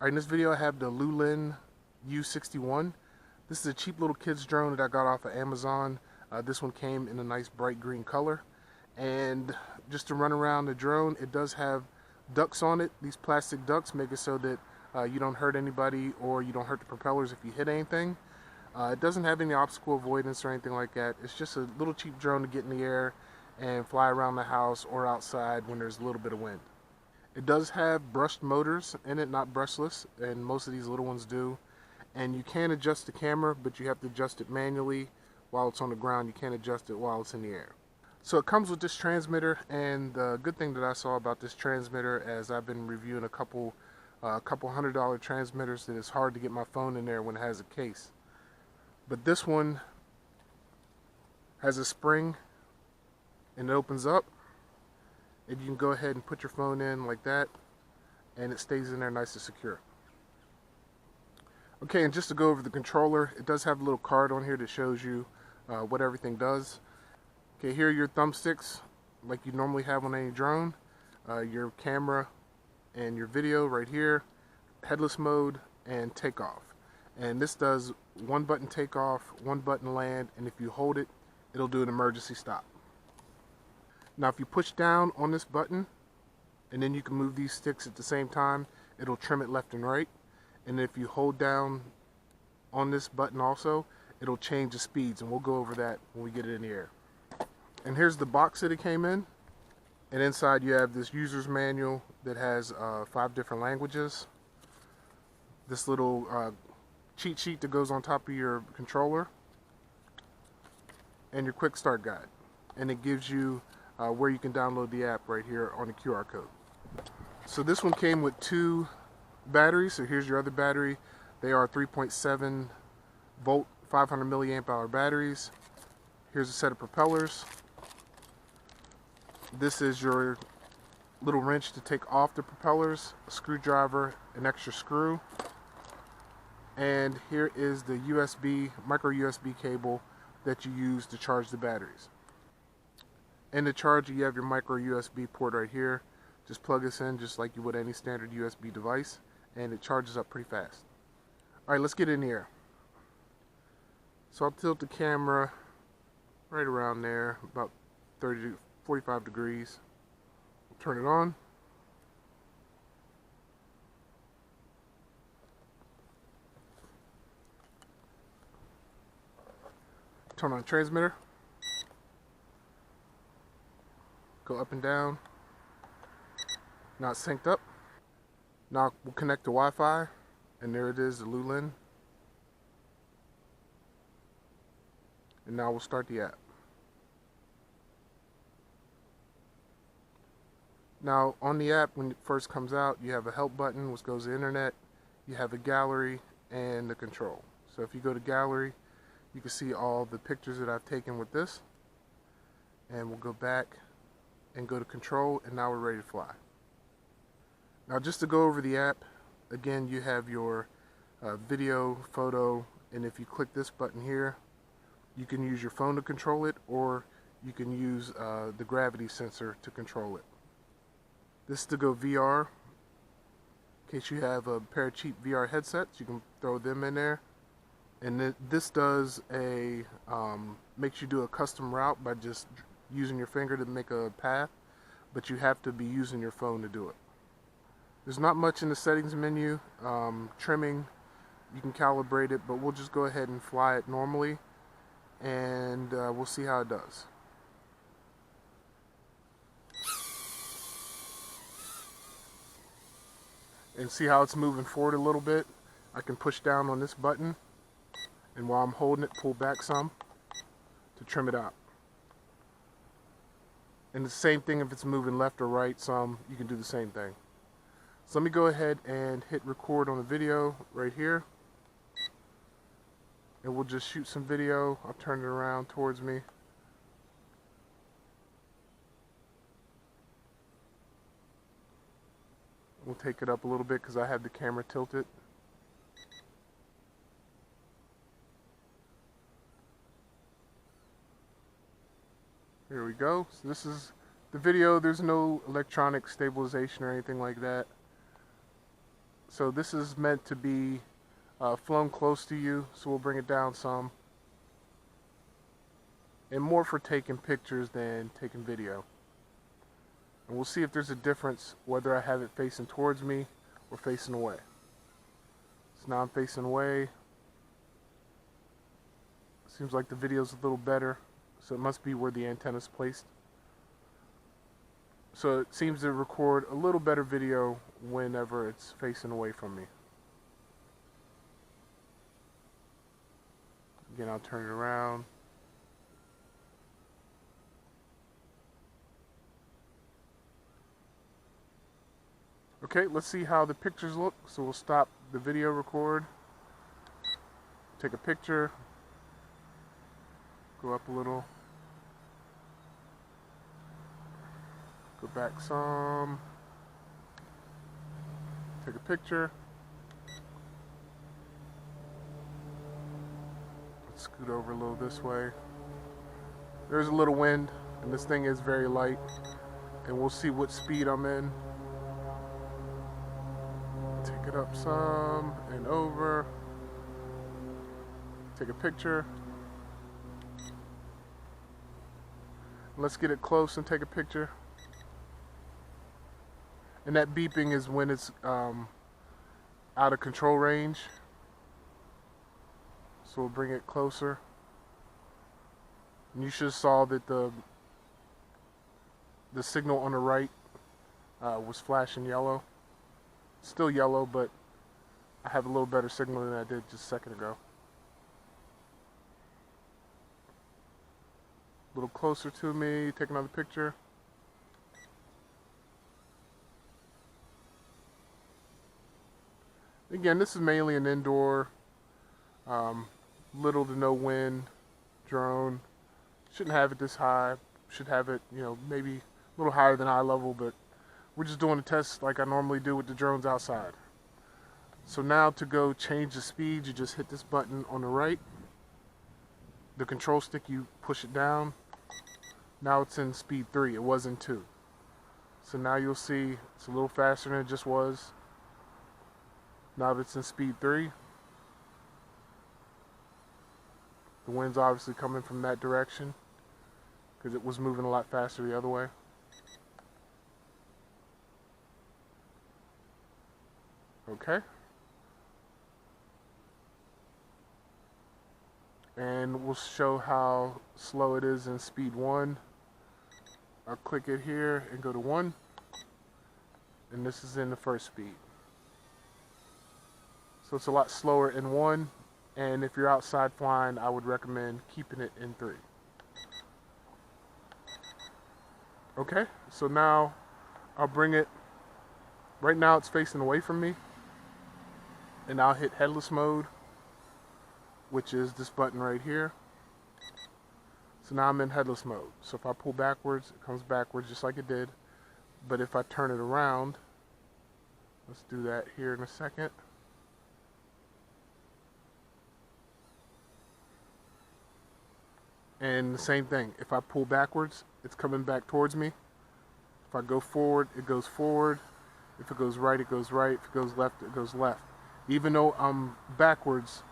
Alright, in this video I have the Loolinn U61. This is a cheap little kid's drone that I got off of Amazon. This one came in a nice bright green color. And just to run around the drone, it does have ducts on it. These plastic ducts make it so that you don't hurt anybody or you don't hurt the propellers if you hit anything. It doesn't have any obstacle avoidance or anything like that. It's just a little cheap drone to get in the air and fly around the house or outside when there's a little bit of wind. It does have brushed motors in it, not brushless, and most of these little ones do. And you can adjust the camera, but you have to adjust it manually while it's on the ground. You can't adjust it while it's in the air. So it comes with this transmitter, and the good thing that I saw about this transmitter, as I've been reviewing a couple $100 transmitters, that it's hard to get my phone in there when it has a case. But this one has a spring, and it opens up. And you can go ahead and put your phone in like that, and it stays in there nice and secure. Okay, and just to go over the controller, it does have a little card on here that shows you what everything does. Okay, here are your thumbsticks, like you normally have on any drone. Your camera and your video right here, headless mode, and takeoff. And this does one button takeoff, one button land, and if you hold it, it'll do an emergency stop. Now if you push down on this button, and then you can move these sticks at the same time, it'll trim it left and right. And if you hold down on this button also, it'll change the speeds, and we'll go over that when we get it in the air. And here's the box that it came in. And inside you have this user's manual that has 5 different languages. This little cheat sheet that goes on top of your controller. And your quick start guide. And it gives you where you can download the app right here on the QR code. So this one came with 2 batteries. So here's your other battery. They are 3.7 volt, 500 milliamp hour batteries. Here's a set of propellers. This is your little wrench to take off the propellers, a screwdriver, an extra screw. And here is the micro USB cable that you use to charge the batteries. And the charger, you have your micro USB port right here. Just plug this in just like you would any standard USB device, and it charges up pretty fast. Alright, let's get in here. So I'll tilt the camera right around there, about 30 to 45 degrees. Turn it on. Turn on the transmitter. Go up and down. Now it's synced up. Now we'll connect to Wi-Fi, and there it is, the Loolinn. And now we'll start the app. Now on the app, when it first comes out, you have a help button which goes to the internet. You have a gallery and the control. So if you go to gallery, you can see all the pictures that I've taken with this. And we'll go back and go to control, and now we're ready to fly. Now just to go over the app, again, you have your video, photo, and if you click this button here, you can use your phone to control it, or you can use the gravity sensor to control it. This is to go VR. In case you have a pair of cheap VR headsets, you can throw them in there. And this does makes you do a custom route by just using your finger to make a path, but you have to be using your phone to do it. There's not much in the settings menu. Trimming, you can calibrate it, but we'll just go ahead and fly it normally, and we'll see how it does. And see how it's moving forward a little bit. I can push down on this button, and while I'm holding it, pull back some to trim it out. And the same thing if it's moving left or right some, you can do the same thing. So let me go ahead and hit record on the video right here. And we'll just shoot some video. I'll turn it around towards me. We'll take it up a little bit because I have the camera tilted. Here we go. So this is the video. There's no electronic stabilization or anything like that. So this is meant to be flown close to you, so we'll bring it down some. And more for taking pictures than taking video. And we'll see if there's a difference whether I have it facing towards me or facing away. So now I'm facing away. Seems like the video's a little better, so it must be where the antenna's placed. So it seems to record a little better video whenever it's facing away from me. Again, I'll turn it around. Okay, let's see how the pictures look. So we'll stop the video record, take a picture, go up a little, go back some, take a picture. Let's scoot over a little this way. There's a little wind, and this thing is very light, and we'll see what speed I'm in. Take it up some and over. Take a picture. Let's get it close and take a picture. And that beeping is when it's out of control range. So we'll bring it closer. And you should have saw that the signal on the right was flashing yellow. Still yellow, but I have a little better signal than I did just a second ago. A little closer to me, take another picture. Again, this is mainly an indoor, little to no wind drone. Shouldn't have it this high. Should have it, maybe a little higher than eye level, but we're just doing a test like I normally do with the drones outside. So now to go change the speed, you just hit this button on the right. The control stick, you push it down. Now it's in speed 3, it was in 2. So now you'll see it's a little faster than it just was. Now that it's in speed 3. The wind's obviously coming from that direction because it was moving a lot faster the other way. Okay. And we'll show how slow it is in speed 1. I'll click it here and go to 1. And this is in the first speed. So it's a lot slower in 1. And if you're outside flying, I would recommend keeping it in 3. Okay, so now I'll bring it, right now it's facing away from me. And I'll hit headless mode, which is this button right here. So now I'm in headless mode. So if I pull backwards, it comes backwards just like it did. But if I turn it around, let's do that here in a second. And the same thing, if I pull backwards, it's coming back towards me. If I go forward, it goes forward. If it goes right, it goes right. If it goes left, it goes left. Even though I'm backwards,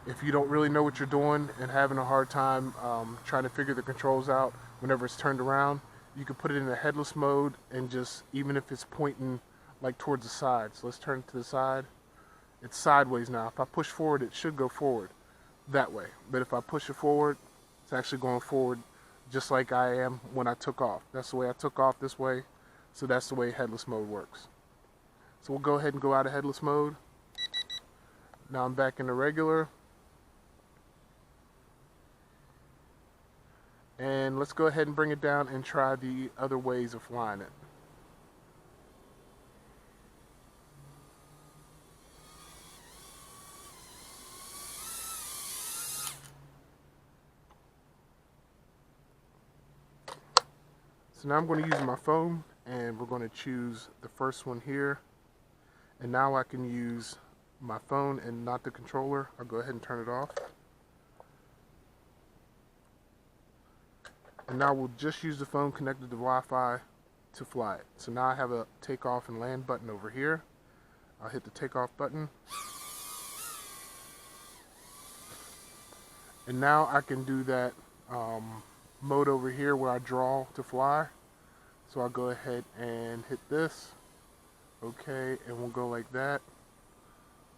if you don't really know what you're doing and having a hard time trying to figure the controls out whenever it's turned around, you can put it in the headless mode and just, even if it's pointing like towards the side. So let's turn it to the side. It's sideways now. If I push forward, it should go forward that way. But if I push it forward, it's actually going forward just like I am when I took off. That's the way I took off, this way. So that's the way headless mode works. So we'll go ahead and go out of headless mode. Now I'm back in the regular. And let's go ahead and bring it down and try the other ways of flying it. So now I'm going to use my phone, and we're going to choose the first one here. And now I can use my phone and not the controller. I'll go ahead and turn it off. And now we'll just use the phone connected to Wi-Fi to fly it. So now I have a takeoff and land button over here. I'll hit the takeoff button. And now I can do that mode over here where I draw to fly. So I'll go ahead and hit this. Okay, and we'll go like that.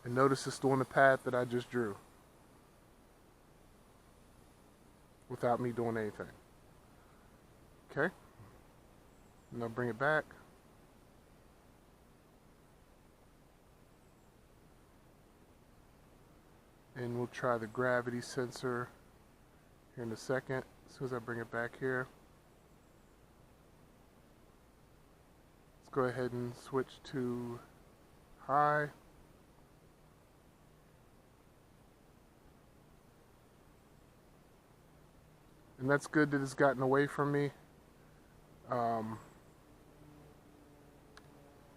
And notice it's doing the path that I just drew without me doing anything. Okay, and I'll bring it back. And we'll try the gravity sensor here in a second, as soon as I bring it back here. Let's go ahead and switch to high. And that's good that it's gotten away from me.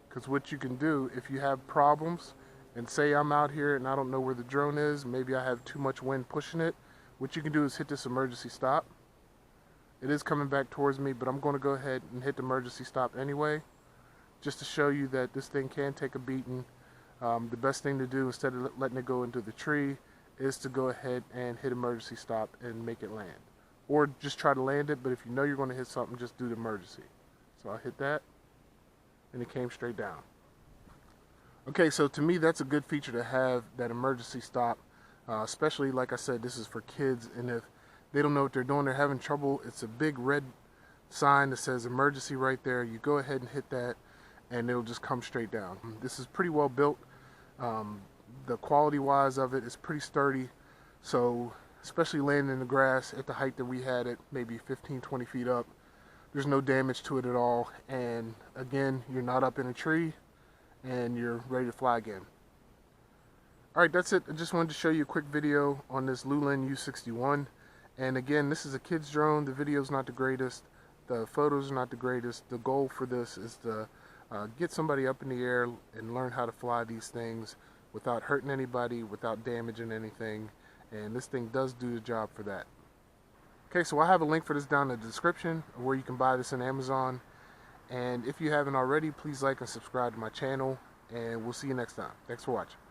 Because what you can do, if you have problems, and say I'm out here and I don't know where the drone is, maybe I have too much wind pushing it, what you can do is hit this emergency stop. It is coming back towards me, but I'm going to go ahead and hit the emergency stop anyway, just to show you that this thing can take a beating. The best thing to do, instead of letting it go into the tree, is to go ahead and hit emergency stop and make it land. Or just try to land it, but if you know you're going to hit something, just do the emergency. So I'll hit that, and it came straight down. Okay, so to me that's a good feature to have, that emergency stop, especially like I said, this is for kids, and if they don't know what they're doing, they're having trouble, it's a big red sign that says emergency right there. You go ahead and hit that and it'll just come straight down. This is pretty well built. The quality wise of it is pretty sturdy, so especially landing in the grass at the height that we had it, maybe 15-20 feet up, there's no damage to it at all. And again, you're not up in a tree and you're ready to fly again. Alright, that's it. I just wanted to show you a quick video on this Loolinn U61. And again, this is a kid's drone. The video's not the greatest. The photos are not the greatest. The goal for this is to get somebody up in the air and learn how to fly these things without hurting anybody, without damaging anything. And this thing does do the job for that. Okay, so I have a link for this down in the description of where you can buy this on Amazon. And if you haven't already, please like and subscribe to my channel, and we'll see you next time. Thanks for watching.